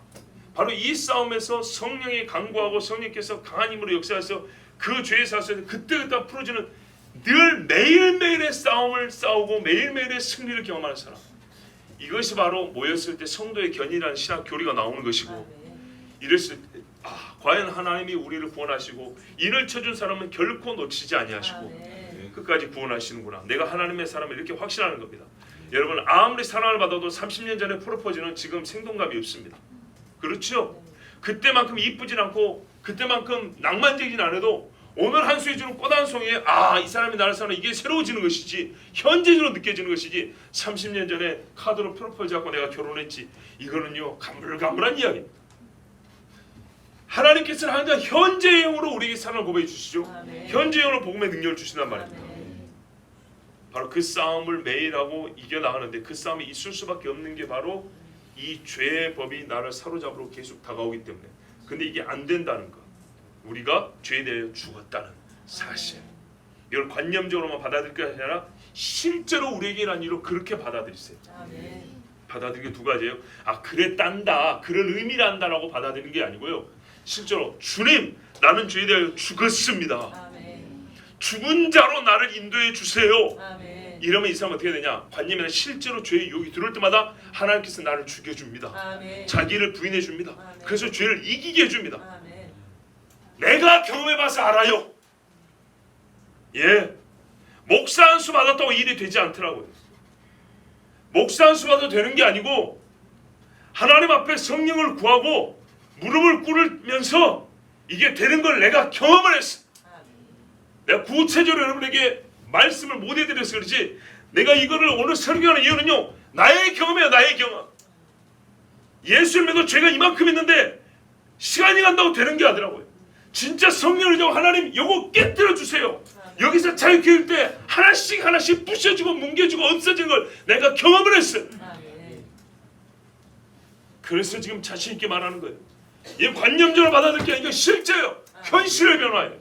바로 이 싸움에서 성령이 강구하고 성령께서 강한 힘으로 역사해서 그 죄의 사슬을 그때그때 풀어주는 늘 매일매일의 싸움을 싸우고 매일매일의 승리를 경험하는 사람, 이것이 바로 모였을 때 성도의 견이라는 신학 교리가 나오는 것이고, 이랬을 때 과연 하나님이 우리를 구원하시고 인을 쳐준 사람은 결코 놓치지 아니하시고 끝까지 구원하시는구나, 내가 하나님의 사람을 이렇게 확신하는 겁니다. 여러분, 아무리 사랑을 받아도 30년 전에 프로포즈는 지금 생동감이 없습니다. 그렇죠? 그때만큼 이쁘진 않고 그때만큼 낭만적이진 않아도 오늘 한 수에 주는 꽃 한 송이에 이 사람이 나를 사랑하는, 이게 새로워지는 것이지, 현재적으로 느껴지는 것이지, 30년 전에 카드로 프로포즈하고 내가 결혼했지, 이거는요 가물가물한 이야기입니다. 하나님께서는 항상 현재형으로 우리에게 사랑을 고백해 주시죠. 현재형으로 복음의 능력을 주신단 말입니다. 바로 그 싸움을 매일 하고 이겨나가는데 그 싸움이 있을 수밖에 없는 게 바로 이 죄의 법이 나를 사로잡으러 계속 다가오기 때문에. 근데 이게 안 된다는 거, 우리가 죄에 대해 죽었다는 사실, 이걸 관념적으로만 받아들일 게 아니라 실제로 우리에게란 이로 그렇게 받아들이세요. 받아들이는 게 두 가지예요. 아, 그래 딴다, 그런 의미를 한다라고 받아들이는 게 아니고요, 실제로 주님, 나는 죄에 대하여 죽었습니다. 죽은 자로 나를 인도해 주세요. 이러면 이 사람은 어떻게 되냐? 관념에는 실제로 죄의 유혹이 들어올 때마다 하나님께서 나를 죽여줍니다. 자기를 부인해 줍니다. 그래서 죄를 이기게 해줍니다. 내가 경험해봐서 알아요. 예, 목사 한 수 받았다고 일이 되지 않더라고요. 목사 한 수 받아도 되는 게 아니고 하나님 앞에 성령을 구하고 무릎을 꿇으면서 이게 되는 걸 내가 경험을 했어. 내가 구체적으로 여러분에게 말씀을 못 해드려서 그렇지, 내가 이거를 오늘 설교하는 이유는요, 나의 경험이에요. 나의 경험. 예수를 믿어 죄가 이만큼 있는데 시간이 간다고 되는 게 아니더라고요. 진짜 성령을 좀 하나님 요거 깨뜨려 주세요. 여기서 자유케 할 때 하나씩 하나씩 부셔지고 뭉개지고 없어지는 걸 내가 경험을 했어요. 그래서 지금 자신 있게 말하는 거예요. 이 관념적으로 받아들일 게 아니고 실제요, 현실의 변화예요.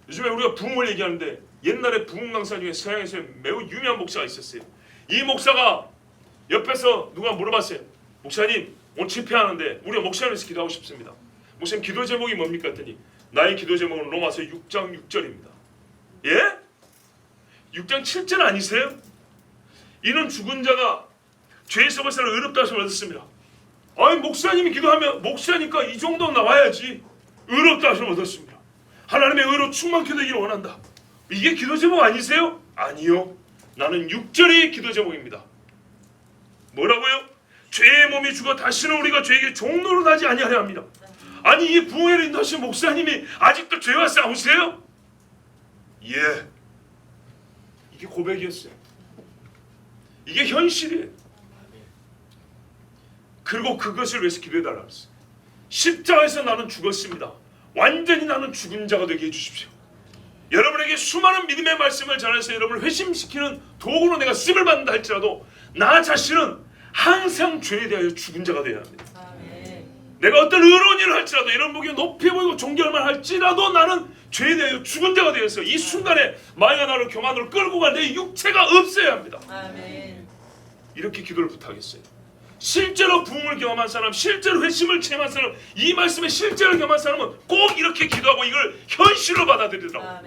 요즘에 우리가 부흥을 얘기하는데 옛날에 부흥 강사 중에 서양에서 매우 유명한 목사가 있었어요. 이 목사가 옆에서 누가 물어봤어요. 목사님, 오늘 집회하는데 우리가 목사님에서 기도하고 싶습니다. 목사님 기도 제목이 뭡니까? 했더니 나의 기도 제목은 로마서 6장 6절입니다. 예? 6장 7절 아니세요? 이는 죽은 자가 죄에서 벗어나 의롭다 하심을 얻었습니다. 아니, 목사님이 기도하면 목사니까 이 정도 나와야지. 의롭다 하심을 얻었습니다. 하나님의 의로 충만케 되기를 원한다. 이게 기도 제목 아니세요? 아니요. 나는 6절이 기도 제목입니다. 뭐라고요? 죄의 몸이 죽어 다시는 우리가 죄에게 종노릇 하지 아니하려 합니다. 아니, 이 부흥회를 인도하신 목사님이 아직도 죄와 싸우세요? 예. 이게 고백이었어요. 이게 현실이에요. 그리고 그것을 위해서 기도해달라고 했어요. 십자가에서 나는 죽었습니다. 완전히 나는 죽은 자가 되게 해주십시오. 여러분에게 수많은 믿음의 말씀을 전해서 여러분을 회심시키는 도구로 내가 쓰임을 받는다 할지라도 나 자신은 항상 죄에 대하여 죽은 자가 되어야 합니다. 내가 어떤 의로운 일을 할지라도, 이런 목이 높이 보이고 존경할만 할지라도 나는 죄에 대하여 죽은 자가 되어서 이 순간에 마귀가 나를 교만으로 끌고 갈 내 육체가 없어야 합니다. 이렇게 기도를 부탁했어요. 실제로 부흥을 경험한 사람, 실제로 회심을 체험한 사람, 이 말씀에 실제로 경험한 사람은 꼭 이렇게 기도하고 이걸 현실로 받아들이더라고요.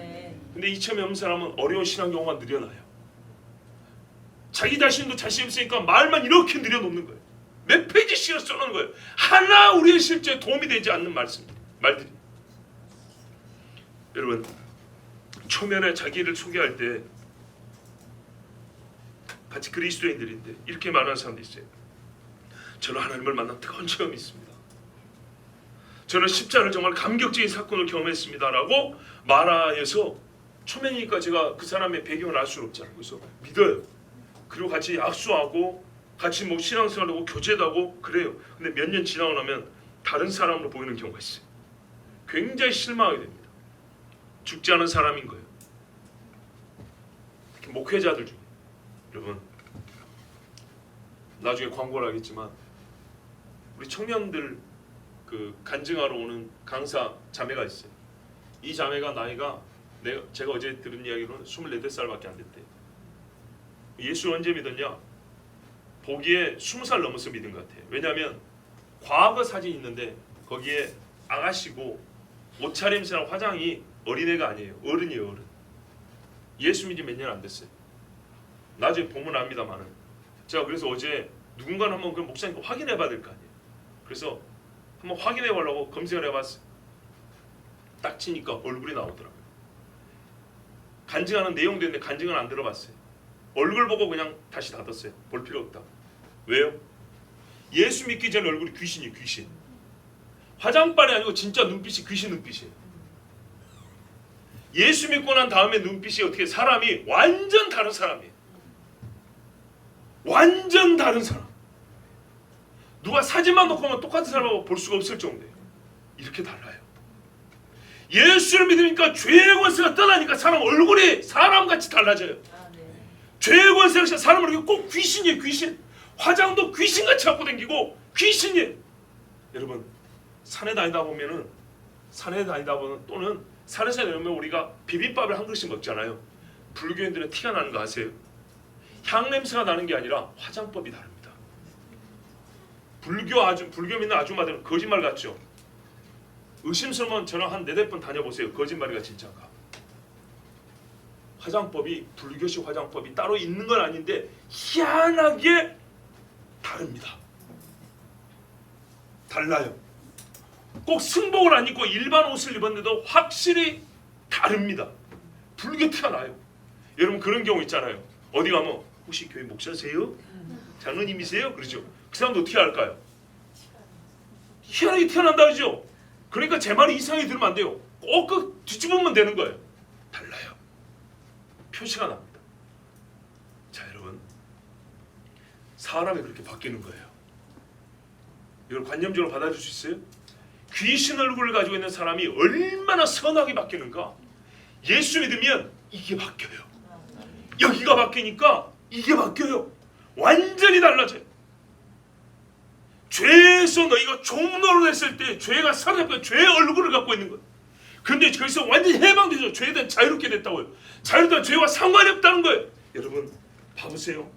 근데 이 체험이 없는 사람은 어려운 신앙 경험만 느려나요. 자기 자신도 자신 없으니까 말만 이렇게 늘여놓는 거예요. 몇 페이지씩을 써놓는 거예요. 하나 우리의 실제에 도움이 되지 않는 말들이. 여러분, 초면에 자기를 소개할 때 같이 그리스도인들인데 이렇게 말하는 사람도 있어요. 저는 하나님을 만난 뜨거운 체험이 있습니다. 저는 십자가를 정말 감격적인 사건을 경험했습니다라고 말하여서 초면이니까 제가 그 사람의 배경을 알 수는 없잖아요. 그래서 믿어요. 그리고 같이 악수하고 같이 뭐 신앙생활하고 교제도 하고 그래요. 근데 몇 년 지나고 나면 다른 사람으로 보이는 경우가 있어요. 굉장히 실망하게 됩니다. 죽지 않은 사람인 거예요. 특히 목회자들 중에. 여러분, 나중에 광고를 하겠지만 우리 청년들 그 간증하러 오는 강사 자매가 있어요. 이 자매가 나이가 제가 어제 들은 이야기로는 24살밖에 안 됐대요. 예수를 언제 믿었냐? 보기에 20살 넘어서 믿은 것 같아요. 왜냐하면 과거 사진이 있는데 거기에 아가씨고 옷차림새랑 화장이 어린애가 아니에요. 어른이에요, 어른. 예수 믿은 지 몇 년 안 됐어요. 나중에 보면 압니다만은. 제가 그래서 어제 누군가는 한번 그 목사님과 확인해 봐야 될 거 아니에요. 그래서 한번 확인해 보려고 검색을 해봤어요. 딱 치니까 얼굴이 나오더라고요. 간증하는 내용도 있는데 간증은 안 들어봤어요. 얼굴 보고 그냥 다시 닫았어요. 볼 필요 없다. 왜요? 예수 믿기 전에 얼굴이 귀신이에요. 귀신. 화장빨이 아니고 진짜 눈빛이 귀신 눈빛이에요. 예수 믿고 난 다음에 눈빛이 어떻게 사람이 완전 다른 사람이에요. 완전 다른 사람. 누가 사진만 놓고 보면 똑같은 사람하고 볼 수가 없을 정도예요. 이렇게 달라요. 예수를 믿으니까 죄의 권세가 떠나니까 사람 얼굴이 사람같이 달라져요. 죄의 권세가 사람을 이렇게 꼭 귀신이에요. 귀신. 화장도 귀신같이 갖고 다니고 귀신이에요. 여러분 산에 다니다 보면 또는 산에서 내려오면 우리가 비빔밥을 한 그릇씩 먹잖아요. 불교인들은 티가 나는 거 아세요? 향 냄새가 나는 게 아니라 화장법이 다릅니다. 불교 믿는 아줌마들은 거짓말 같죠. 의심스러우면 저랑 한 4-5번 다녀보세요. 거짓말이가 진짜인가. 화장법이 불교식 화장법이 따로 있는 건 아닌데 희한하게 다릅니다. 달라요. 꼭 승복을 안 입고 일반 옷을 입었는데도 확실히 다릅니다. 불교 티가 나요. 여러분 그런 경우 있잖아요. 어디 가면 혹시 교회 목사세요? 장로님이세요? 그러죠. 그 사람도 어떻게 할까요? 희한하게 튀어난다 그러죠. 그러니까 제 말이 이상하게 들으면 안 돼요. 꼭 뒤집으면 되는 거예요. 달라요. 표시가 납니다. 자 여러분 사람이 그렇게 바뀌는 거예요. 이걸 관념적으로 받아줄 수 있어요? 귀신 얼굴을 가지고 있는 사람이 얼마나 선하게 바뀌는가. 예수 믿으면 이게 바뀌어요. 여기가 바뀌니까 이게 바뀌어요. 완전히 달라져요. 죄에서 너희가 종로로 했을 때 죄가 살아나고 죄의 얼굴을 갖고 있는 거예요. 근데 거기서 완전히 해방되죠. 죄에 대한 자유롭게 됐다고요. 자유롭다는 죄와 상관이 없다는 거예요. 여러분 봐보세요.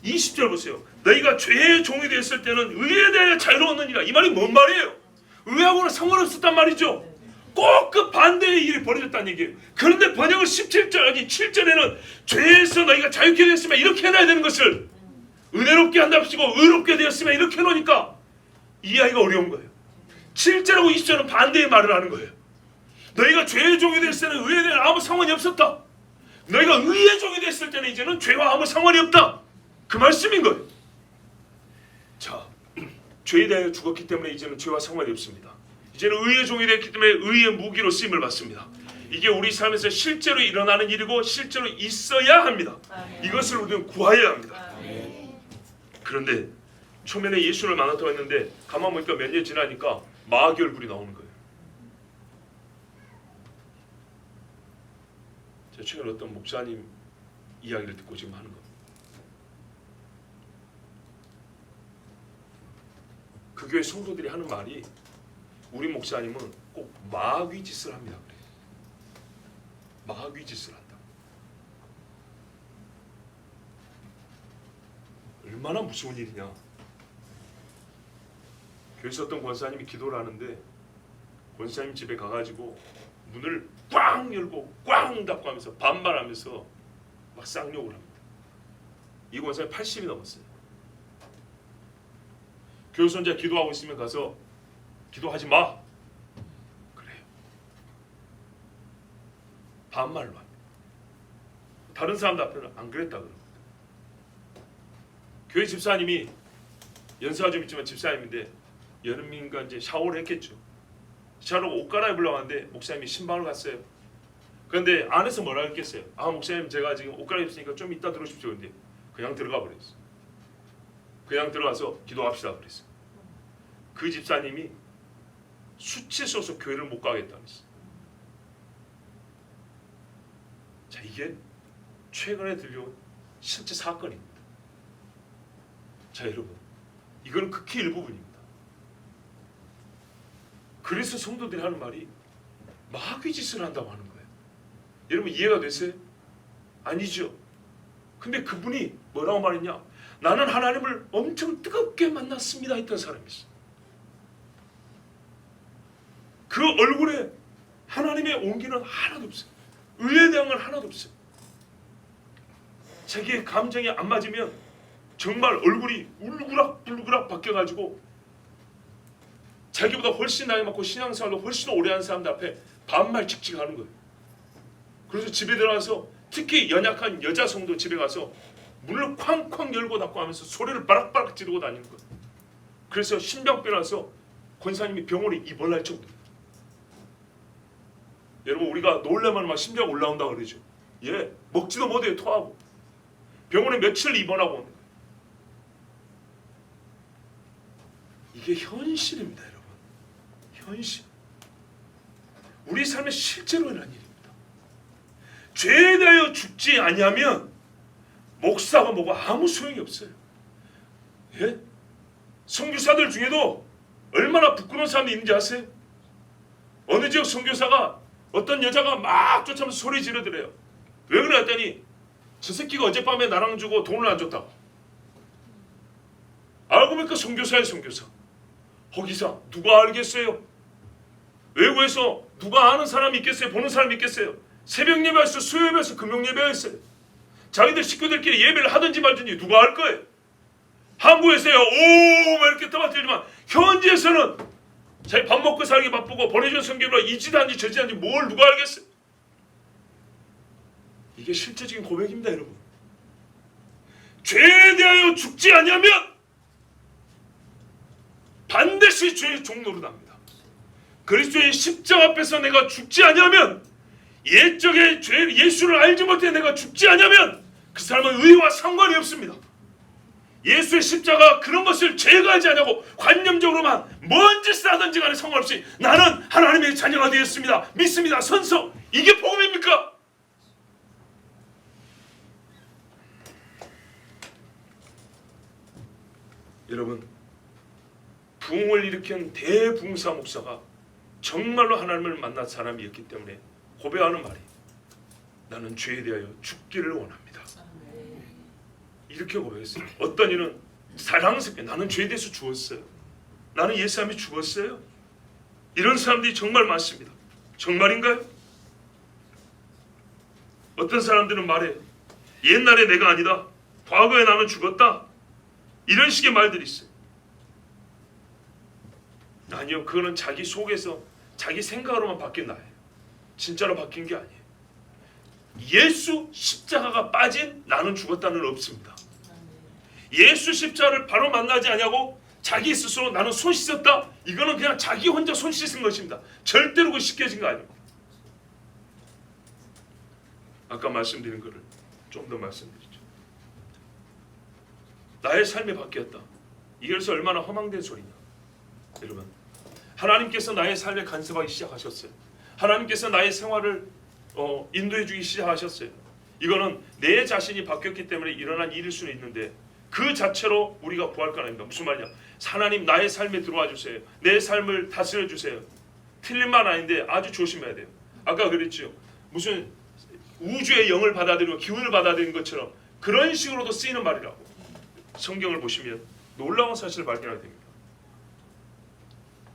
20절 보세요. 너희가 죄의 종이 되었을 때는 의에 대하여 자유로웠느니라. 이 말이 뭔 말이에요? 의하고는 상관없었단 말이죠. 꼭 그 반대의 일이 벌어졌다는 얘기예요. 그런데 번역을 7절에는 죄에서 너희가 자유케 되었으면 이렇게 해놔야 되는 것을 은혜롭게 한답시고 의롭게 되었으면 이렇게 해놓으니까 이해하기가 어려운 거예요. 7절하고 20절은 반대의 말을 하는 거예요. 너희가 죄의 종이 됐을 때는 의에 대한 아무 상관이 없었다. 너희가 의의 종이 됐을 때는 이제는 죄와 아무 상관이 없다. 그 말씀인 거예요. 자, 죄에 대하여 죽었기 때문에 이제는 죄와 상관이 없습니다. 이제는 의의 종이 됐기 때문에 의의 무기로 쓰임을 받습니다. 이게 우리 삶에서 실제로 일어나는 일이고 실제로 있어야 합니다. 이것을 우리는 구하여야 합니다. 그런데 초면에 예수를 만났다고 했는데 가만 보니까 몇 년 지나니까 마귀 얼굴이 나오는 거예요. 제가 최근에 어떤 목사님 이야기를 듣고 지금 하는 겁니다. 그 교회 성도들이 하는 말이 우리 목사님은 꼭 마귀 짓을 합니다. 그래요. 마귀 짓을 한다. 얼마나 무서운 일이냐. 교회에서 어떤 권사님이 기도를 하는데 권사님 집에 가가지고 문을 꽝 열고 꽝 닫고 하면서 반말하면서 막 쌍욕을 합니다. 이 권사님 80이 넘었어요. 교회에서 혼자 기도하고 있으면 가서 기도하지 마. 그래요. 반말로 합니다. 다른 사람들 앞에는 안 그랬다 그럽니다. 교회 집사님이 연세가 좀 있지만 집사님인데 여름인가 이제 샤워를 했겠죠. 샤워하고 옷 갈아입으려고 하는데 목사님이 신방을 갔어요. 그런데 안에서 뭐라 했겠어요? 아 목사님 제가 지금 옷 갈아입었으니까 좀 이따 들어오십시오. 근데 그냥 들어가 버렸어요. 그냥 들어가서 기도합시다 그랬어요. 그 집사님이 수치스러워서 교회를 못 가겠다 그랬어요. 자 이게 최근에 들려온 실제 사건입니다. 자 여러분 이건 극히 일부분입니다. 그래서 성도들이 하는 말이 마귀 짓을 한다고 하는 거예요. 여러분 이해가 되세요? 아니죠. 근데 그분이 뭐라고 말했냐? 나는 하나님을 엄청 뜨겁게 만났습니다 했던 사람이 있어요. 그 얼굴에 하나님의 온기는 하나도 없어요. 의에 대한 건 하나도 없어요. 자기의 감정이 안 맞으면 정말 얼굴이 울그락불그락 바뀌어가지고 자기보다 훨씬 나이 많고 신앙생활도 훨씬 오래 한 사람들 앞에 반말 칙칙하는 거예요. 그래서 집에 들어가서 특히 연약한 여자 성도 집에 가서 문을 쾅쾅 열고 닫고 하면서 소리를 바락바락 지르고 다니는 거예요. 그래서 신병병 나서 권사님이 병원에 입원할 정도예요. 여러분 우리가 놀라면 막 심장 올라온다 그러죠. 예, 먹지도 못해요. 토하고 병원에 며칠 입원하고 오는 거예요. 이게 현실입니다, 여러분. 현실. 우리 삶에 실제로 일어난 일입니다. 죄에 대하여 죽지 아니하면 목사가 뭐고 아무 소용이 없어요. 예? 선교사들 중에도 얼마나 부끄러운 사람이 있는지 아세요? 어느 지역 선교사가 어떤 여자가 막 쫓아오면서 소리 지르더래요. 왜 그래 했더니 저 새끼가 어젯밤에 나랑 주고 돈을 안 줬다고. 알고 보니까 선교사예요, 선교사. 거기서 누가 알겠어요? 외국에서 누가 아는 사람이 있겠어요? 보는 사람이 있겠어요? 새벽 예배했어요, 수요 예배했어요, 금요 예배했어요. 자기들 식구들끼리 예배를 하든지 말든지 누가 알 거예요? 한국에서요, 오 막 이렇게 떠받들지만 현지에서는 자기 밥 먹고 살기 바쁘고 보내준 성경으로 이 짓한지 저 짓한지 뭘 누가 알겠어요? 이게 실제적인 고백입니다, 여러분. 죄에 대하여 죽지 아니하면 반드시 죄의 종로로 납니다. 그리스도의 십자가 앞에서 내가 죽지 아니하면, 옛적의 죄 예수를 알지 못해 내가 죽지 아니하면 그 사람은 의와 상관이 없습니다. 예수의 십자가 그런 것을 제거하지 않냐고 관념적으로만 뭔 짓을 하든지 간에 상관없이 나는 하나님의 자녀가 되었습니다, 믿습니다, 선서. 이게 복음입니까? 여러분, 부흥을 일으킨 대부흥사 목사가 정말로 하나님을 만난 사람이었기 때문에 고백하는 말이 나는 죄에 대하여 죽기를 원합니다. 이렇게 고백했어요. 어떤 이는 사랑스럽게 나는 죄에 대해서 죽었어요. 나는 예수님이 죽었어요. 이런 사람들이 정말 많습니다. 정말인가요? 어떤 사람들은 말해요. 옛날에 내가 아니다. 과거에 나는 죽었다. 이런 식의 말들이 있어요. 아니요, 그거는 자기 속에서 자기 생각으로만 바뀐 나예요. 진짜로 바뀐 게 아니에요. 예수 십자가가 빠진 나는 죽었다는 없습니다. 예수 십자가를 바로 만나지 않냐고 자기 스스로 나는 손 씻었다. 이거는 그냥 자기 혼자 손 씻은 것입니다. 절대로 그 씻겨진 거 아닙니다. 아까 말씀드린 거를 좀 더 말씀드리죠. 나의 삶이 바뀌었다. 이게 그래서 얼마나 허망된 소리냐. 여러분, 하나님께서 나의 삶에 간섭하기 시작하셨어요. 하나님께서 나의 생활을 인도해 주기 시작하셨어요. 이거는 내 자신이 바뀌었기 때문에 일어난 일일 수는 있는데 그 자체로 우리가 구할 건 아닙니다. 무슨 말이냐? 하나님 나의 삶에 들어와 주세요. 내 삶을 다스려 주세요. 틀린 말 아닌데 아주 조심해야 돼요. 아까 그랬죠. 무슨 우주의 영을 받아들이고 기운을 받아들이는 것처럼 그런 식으로도 쓰이는 말이라고. 성경을 보시면 놀라운 사실을 발견하게 됩니다.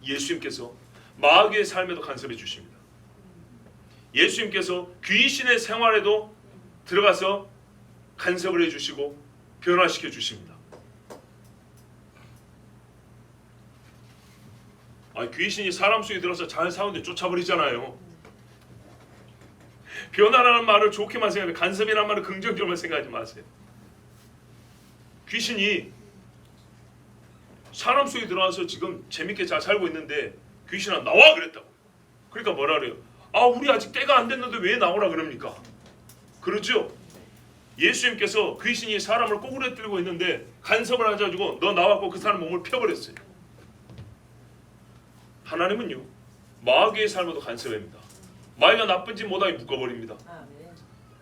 예수님께서 마귀의 삶에도 간섭해 주십니다. 예수님께서 귀신의 생활에도 들어가서 간섭을 해주시고 변화시켜 주십니다. 귀신이 사람 속에 들어서 잘 사는데 쫓아버리잖아요. 변화라는 말을 좋게만 생각해, 간섭이라는 말을 긍정적으로만 생각하지 마세요. 귀신이 사람 속에 들어와서 지금 재밌게 잘 살고 있는데 귀신아 나와 그랬다고. 그러니까 뭐라 그래요? 우리 아직 때가 안 됐는데 왜 나오라 그럽니까? 그러죠? 예수님께서 귀신이 사람을 꼬꾸라뜨리고 있는데 간섭을 해가지고 너 나왔고 그 사람 몸을 펴버렸어요. 하나님은요 마귀의 삶에도 간섭합니다. 마귀가 나쁜 짓 못하게 묶어버립니다.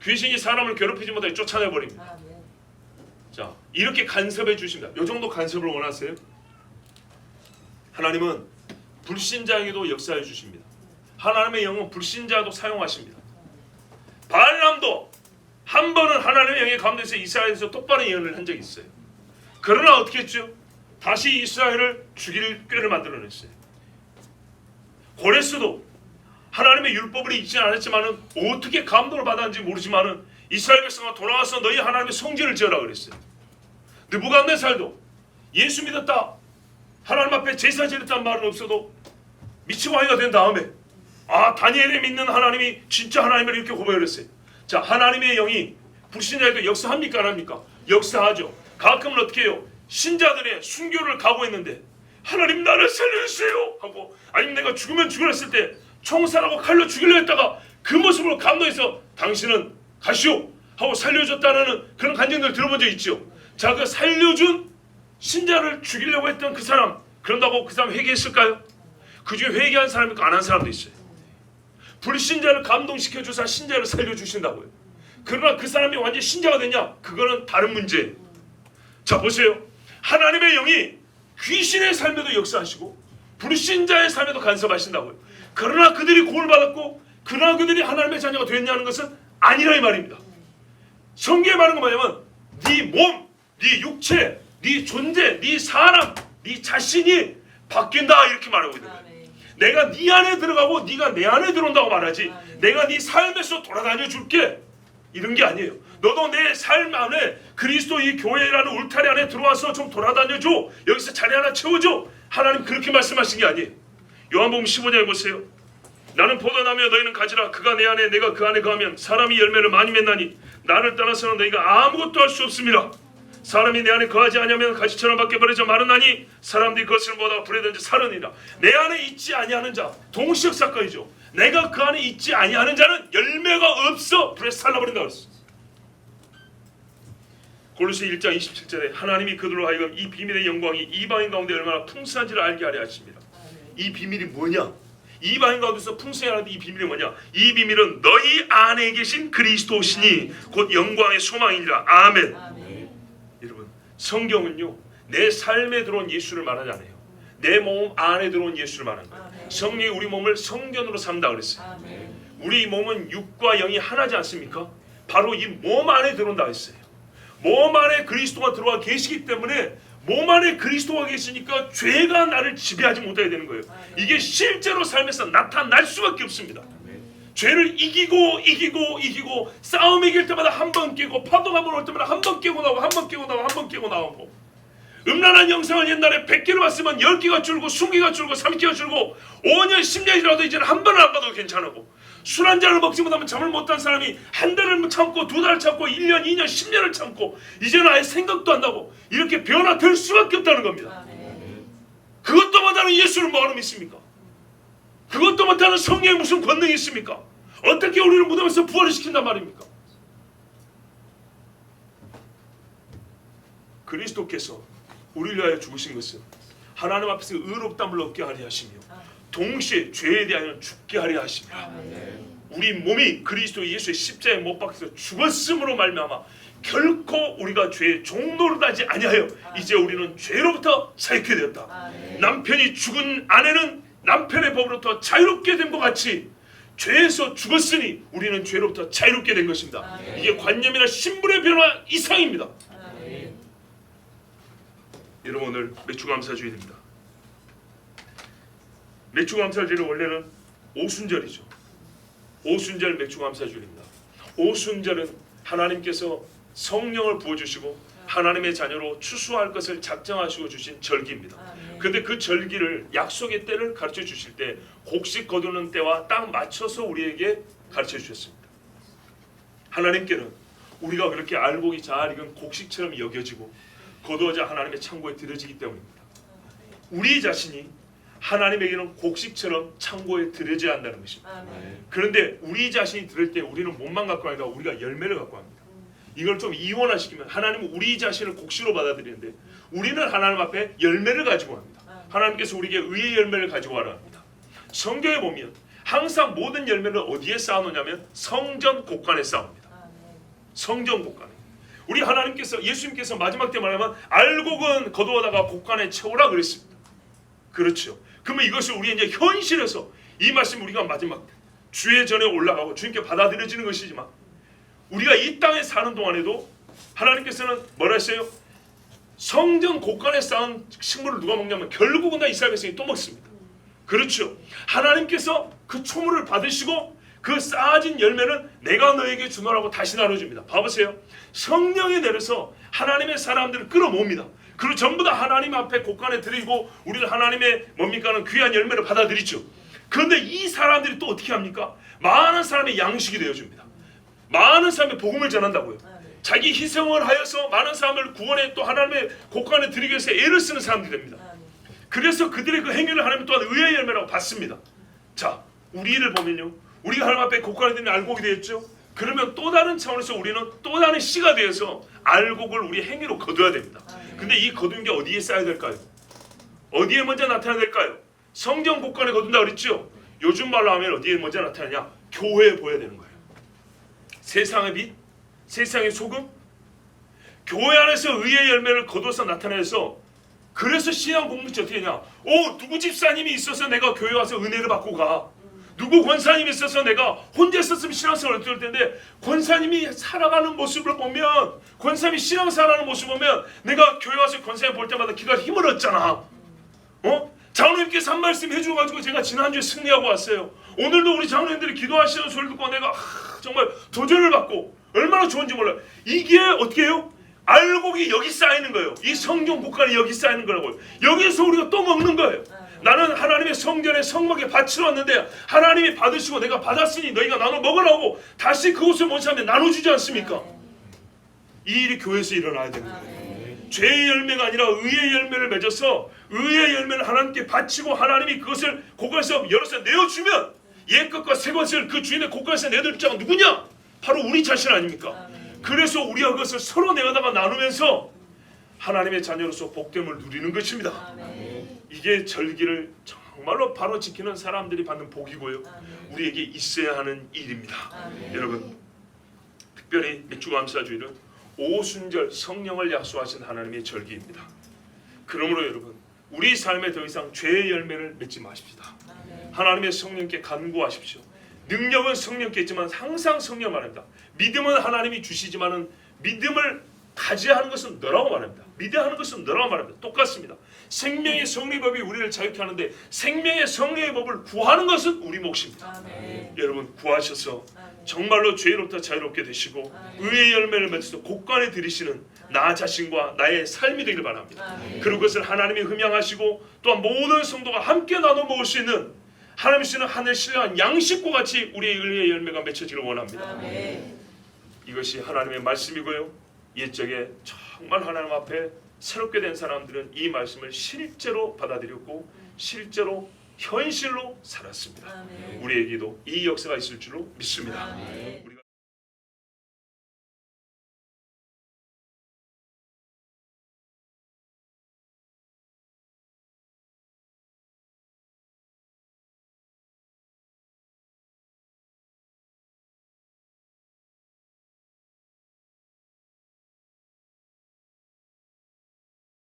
귀신이 사람을 괴롭히지 못하게 쫓아내버립니다. 자, 이렇게 간섭해 주십니다. 이 정도 간섭을 원하세요? 하나님은 불신자에게도 역사해 주십니다. 하나님의 영은 불신자도 사용하십니다. 발람도 한 번은 하나님의 영의 가운데서 이스라엘에서 똑바른 예언을 한 적이 있어요. 그러나 어떻게 했죠? 다시 이스라엘을 죽일 꾀를 만들어냈어요. 고레스도 하나님의 율법을 잊지 않았지만은 어떻게 감동을 받았는지 모르지만은 이스라엘 백성아 돌아와서 너희 하나님의 성전을 지으라 그랬어요. 느부갓네살도 예수 믿었다, 하나님 앞에 제사 지냈다는 말은 없어도 미치고 아이가 된 다음에 다니엘이 믿는 하나님이 진짜 하나님을 이렇게 고백을 했어요. 자, 하나님의 영이 불신자에도 역사합니까 안 합니까? 역사하죠. 가끔은 어떻게 해요? 신자들의 순교를 각오했는데 하나님 나를 살려주세요 하고, 아니면 내가 죽으면 죽으라 했을 때 총살하고 칼로 죽이려 했다가 그 모습으로 감동해서 당신은 가시오 하고 살려줬다는 그런 간증들 들어본 적 있죠. 자, 그 살려준 신자를 죽이려고 했던 그 사람, 그런다고 그 사람 회개했을까요? 그 중에 회개한 사람이 있고 안 한 사람도 있어요. 불신자를 감동시켜 주사 신자를 살려주신다고요. 그러나 그 사람이 완전 신자가 됐냐? 그거는 다른 문제예요. 자 보세요. 하나님의 영이 귀신의 삶에도 역사하시고 불신자의 삶에도 간섭하신다고요. 그러나 그들이 구원을 받았고 그러나 그들이 하나님의 자녀가 됐냐는 것은 아니라 이 말입니다. 성경에 말하는 건 뭐냐면 네 몸, 네 육체, 네 존재, 네 사람, 네 자신이 바뀐다 이렇게 말하고 있는 거예요. 내가 네 안에 들어가고 네가 내 안에 들어온다고 말하지 내가 네 삶에서 돌아다녀 줄게 이런 게 아니에요. 너도 내 삶 안에 그리스도 이 교회라는 울타리 안에 들어와서 좀 돌아다녀줘. 여기서 자리 하나 채워줘. 하나님 그렇게 말씀하신 게 아니에요. 요한복음 15장에 보세요. 나는 포도나무여 너희는 가지라. 그가 내 안에 내가 그 안에 거하면 사람이 열매를 많이 맺나니 나를 떠나서는 너희가 아무것도 할 수 없습니다. 사람이 내 안에 거하지 아니하면 가시처럼 밖에 버려져 마르나니 사람들이 그것을 보다가 불에 던져 사르니라. 내 안에 있지 아니하는 자 동시역 사건이죠. 내가 그 안에 있지 아니하는 자는 열매가 없어 불에 살라버린다 그랬어. 골로새 1장 27절에 하나님이 그들로 하여금 이 비밀의 영광이 이방인 가운데 얼마나 풍성한지를 알게 하려 하십니다. 이 비밀이 뭐냐? 이방인 가운데서 풍성하는 이 비밀이 뭐냐? 이 비밀은 너희 안에 계신 그리스도시니 곧 영광의 소망이니라. 아멘. 여러분 성경은요 내 삶에 들어온 예수를 말하지 않아요. 내 몸 안에 들어온 예수를 말하는 거예요. 성령이 우리 몸을 성전으로 삼다 그랬어요. 우리 몸은 육과 영이 하나지 않습니까? 바로 이 몸 안에 들어온다 했어요. 몸 안에 그리스도가 들어와 계시기 때문에 몸 안에 그리스도가 계시니까 죄가 나를 지배하지 못하게 되는 거예요. 이게 실제로 삶에서 나타날 수밖에 없습니다. 죄를 이기고 싸움 이길 때마다 한 번 깨고 파도가 올 때마다 한 번 깨고 나오고 한 번 깨고 나오고 한 번 깨고 나오고 음란한 영상을 옛날에 100개를 봤으면 10개가 줄고 20개가 줄고 30개가 줄고 5년 10년이라도 이제는 한 번을 안 봐도 괜찮고 술 한 잔을 먹지 못하면 잠을 못 잔 사람이 한 달을 참고 두 달을 참고 1년 2년 10년을 참고 이제는 아예 생각도 안 나고 이렇게 변화될 수밖에 없다는 겁니다. 그것도 못하는 예수를 뭐하러 믿습니까? 그것도 못하는 성령에 무슨 권능이 있습니까? 어떻게 우리를 무덤에서 부활을 시킨단 말입니까? 그리스도께서 우리를 위하여 죽으신 것은 하나님 앞에서 의롭다함을 얻게 하려 하시며 동시에 죄에 대하여 죽게 하려 하십니다. 우리 몸이 그리스도 예수의 십자가에 못 박혀서 죽었음으로 말미암아 결코 우리가 죄의 종노릇 하지 아니하여 이제 우리는 죄로부터 자유케 되었다. 남편이 죽은 아내는 남편의 법으로부터 자유롭게 된 것 같이 죄에서 죽었으니 우리는 죄로부터 자유롭게 된 것입니다. 이게 관념이나 신분의 변화 이상입니다. 여러분 오늘 매추감사주일입니다. 매추감사주일은 원래는 오순절이죠. 오순절 매추감사주일입니다. 오순절은 하나님께서 성령을 부어주시고 하나님의 자녀로 추수할 것을 작정하시고 주신 절기입니다. 그런데 그 절기를 약속의 때를 가르쳐 주실 때 곡식 거두는 때와 딱 맞춰서 우리에게 가르쳐 주셨습니다. 하나님께는 우리가 그렇게 알곡이 잘 익은 곡식처럼 여겨지고 거두어져 하나님의 창고에 들여지기 때문입니다. 우리 자신이 하나님에게는 곡식처럼 창고에 들여져야 한다는 것입니다. 그런데 우리 자신이 들을 때 우리는 몸만 갖고 아니라 우리가 열매를 갖고 합니다. 이걸 좀 이원화시키면 하나님은 우리 자신을 곡식으로 받아들이는데 우리는 하나님 앞에 열매를 가지고 합니다. 하나님께서 우리에게 의의 열매를 가지고 와라 합니다. 성경에 보면 항상 모든 열매를 어디에 쌓아놓냐면 성전 곳간에 쌓습니다. 성전 곳간에. 우리 하나님께서 예수님께서 마지막 때 말하면 알곡은 거두어다가 곳간에 채우라 그랬습니다. 그렇죠. 그러면 이것을 우리 이제 현실에서 이 말씀 우리가 마지막 주의 전에 올라가고 주님께 받아들여지는 것이지만 우리가 이 땅에 사는 동안에도 하나님께서는 뭐라 했어요? 성전 곳간에 쌓은 식물을 누가 먹냐면 결국은 다 이스라엘 백성이 또 먹습니다. 그렇죠. 하나님께서 그 초물을 받으시고 그 쌓아진 열매는 내가 너에게 주노라고 다시 나눠줍니다. 봐보세요. 성령이 내려서 하나님의 사람들을 끌어모읍니다. 그리고 전부 다 하나님 앞에 곳간에 드리고 우리는 하나님의 뭡니까는 귀한 열매를 받아들이죠. 그런데 이 사람들이 또 어떻게 합니까? 많은 사람의 양식이 되어줍니다. 많은 사람의 복음을 전한다고요. 자기 희생을 하여서 많은 사람을 구원해 또 하나님의 곳간에 드리기 위해서 애를 쓰는 사람들이 됩니다. 그래서 그들의 그 행위를 하나님 또한 의의 열매라고 받습니다. 자, 우리를 보면요. 우리가 하나님 앞에 곳간에 드리는 알곡이 되었죠. 그러면 또 다른 차원에서 우리는 또 다른 씨가 되어서 알곡을 우리 행위로 거둬야 됩니다. 근데 이 거둔 게 어디에 쌓여야 될까요? 어디에 먼저 나타나야 될까요? 성전 곳간에 거둔다 그랬죠. 요즘 말로 하면 어디에 먼저 나타나냐? 교회에 보여야 되는 거예요. 세상의 빛, 세상의 소금, 교회 안에서 의의 열매를 거둬서 나타내서, 그래서 신앙 공동체 어떻게 하냐? 누구 집사님이 있어서 내가 교회 와서 은혜를 받고 가. 누구 권사님이 있어서 내가 혼자 있었으면 신앙생활을 어떨 텐데, 권사님이 살아가는 모습을 보면, 권사님이 신앙생활하는 모습을 보면 내가 교회 와서 권사님 볼 때마다 기가 힘을 얻잖아. 장로님께서 한 말씀 해줘가지고 제가 지난주에 승리하고 왔어요. 오늘도 우리 장로님들이 기도하시는 소리 듣고 내가 정말 도전을 받고 얼마나 좋은지 몰라요. 이게 어떻게 해요? 알곡이 여기 쌓이는 거예요. 이 성경 복간이 여기 쌓이는 거라고요. 여기서 우리가 또 먹는 거예요. 나는 하나님의 성전에 성막에 바치러 왔는데 하나님이 받으시고 내가 받았으니 너희가 나눠 먹으라고 다시 그것을 뭔 사람에 나눠주지 않습니까? 이 일이 교회에서 일어나야 됩니다. 죄의 열매가 아니라 의의 열매를 맺어서 의의 열매를 하나님께 바치고 하나님이 그것을 고가에서 열어서 내어주면 옛 것과 새 것을 그 주인의 고가에서 내줄 자가 누구냐? 바로 우리 자신 아닙니까? 그래서 우리가 그것을 서로 내어다가 나누면서 하나님의 자녀로서 복됨을 누리는 것입니다. 이게 절기를 정말로 바로 지키는 사람들이 받는 복이고요. 우리에게 있어야 하는 일입니다. 여러분, 특별히 맥주감사주일은 오순절 성령을 약속하신 하나님의 절기입니다. 그러므로 여러분, 우리 삶에 더 이상 죄의 열매를 맺지 마십시다. 하나님의 성령께 간구하십시오. 능력은 성령께 있지만 항상 성령 말합니다. 믿음은 하나님이 주시지만은 믿음을 가져야 하는 것은 너라고 말합니다. 믿어야 하는 것은 너라고 말합니다. 똑같습니다. 생명의 성리법이 우리를 자유케 하는데 생명의 성리의 법을 구하는 것은 우리 몫입니다. 여러분, 구하셔서 정말로 죄로부터 자유롭게 되시고 의의 열매를 맺어서 곳간에 들이시는 나 자신과 나의 삶이 되길 바랍니다. 그리고 그것을 하나님이 흠양하시고 또한 모든 성도가 함께 나눠 먹을 수 있는 하나님 주시는 하늘 신령한 양식과 같이 우리의 의의 열매가 맺혀지길 원합니다. 이것이 하나님의 말씀이고요. 옛적에 정말 하나님 앞에 새롭게 된 사람들은 이 말씀을 실제로 받아들였고 실제로 현실로 살았습니다. 우리에게도 이 역사가 있을 줄로 믿습니다.